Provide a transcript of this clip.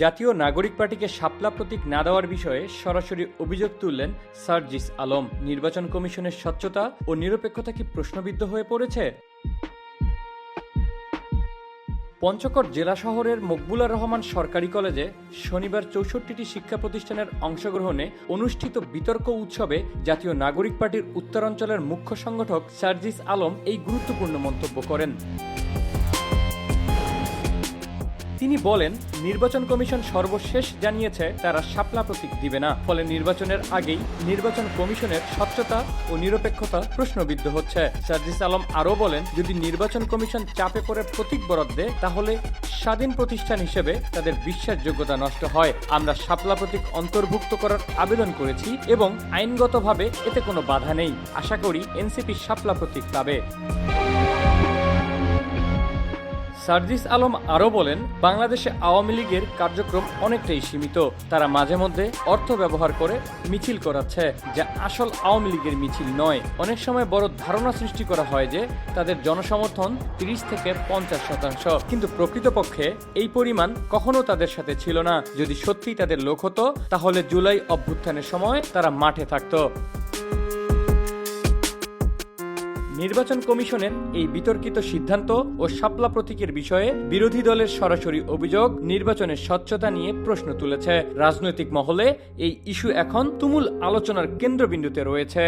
জাতীয় নাগরিক পার্টিকে শাপলা প্রতীক না দেওয়ার বিষয়ে সরাসরি অভিযোগ তুললেন সার্জিস আলম। নির্বাচন কমিশনের স্বচ্ছতা ও নিরপেক্ষতা কি প্রশ্নবিদ্ধ হয়ে পড়েছে? পঞ্চগড় জেলা শহরের মকবুলার রহমান সরকারি কলেজে শনিবার ৬৪টি শিক্ষা প্রতিষ্ঠানের অংশগ্রহণে অনুষ্ঠিত বিতর্ক উৎসবে জাতীয় নাগরিক পার্টির উত্তরাঞ্চলের মুখ্য সংগঠক সার্জিস আলম এই গুরুত্বপূর্ণ মন্তব্য করেন। তিনি বলেন, নির্বাচন কমিশন সর্বশেষ জানিয়েছে তারা শাপলা প্রতীক দিবে না, ফলে নির্বাচনের আগেই নির্বাচন কমিশনের স্বচ্ছতা ও নিরপেক্ষতা প্রশ্নবিদ্ধ হচ্ছে। সার্জিস আলম আরও বলেন, যদি নির্বাচন কমিশন চাপে পড়ে প্রতীক বরাদ্দ দেয় তাহলে স্বাধীন প্রতিষ্ঠান হিসেবে তাদের বিশ্বাসযোগ্যতা নষ্ট হয়। আমরা শাপলা প্রতীক অন্তর্ভুক্ত করার আবেদন করেছি এবং আইনগতভাবে এতে কোনো বাধা নেই। আশা করি এনসিপি শাপলা প্রতীক পাবে। সার্জিস আলম আরও বলেন, বাংলাদেশে আওয়ামী লীগের কার্যক্রম অনেকটাই সীমিত। তারা মাঝে মধ্যে অর্থ ব্যবহার করে মিছিল করাচ্ছে, যা আসল আওয়ামী লীগের মিছিল নয়। অনেক সময় বড় ধারণা সৃষ্টি করা হয় যে তাদের জনসমর্থন ৩০ থেকে ৫০%, কিন্তু প্রকৃতপক্ষে এই পরিমাণ কখনো তাদের সাথে ছিল না। যদি সত্যিই তাদের লোক হতো তাহলে জুলাই অভ্যুত্থানের সময় তারা মাঠে থাকতো। নির্বাচন কমিশনের এই বিতর্কিত সিদ্ধান্ত ও শাপলা প্রতীকের বিষয়ে বিরোধী দলের সরাসরি অভিযোগ নির্বাচনের স্বচ্ছতা নিয়ে প্রশ্ন তুলেছে। রাজনৈতিক মহলে এই ইস্যু এখন তুমুল আলোচনার কেন্দ্রবিন্দুতে রয়েছে।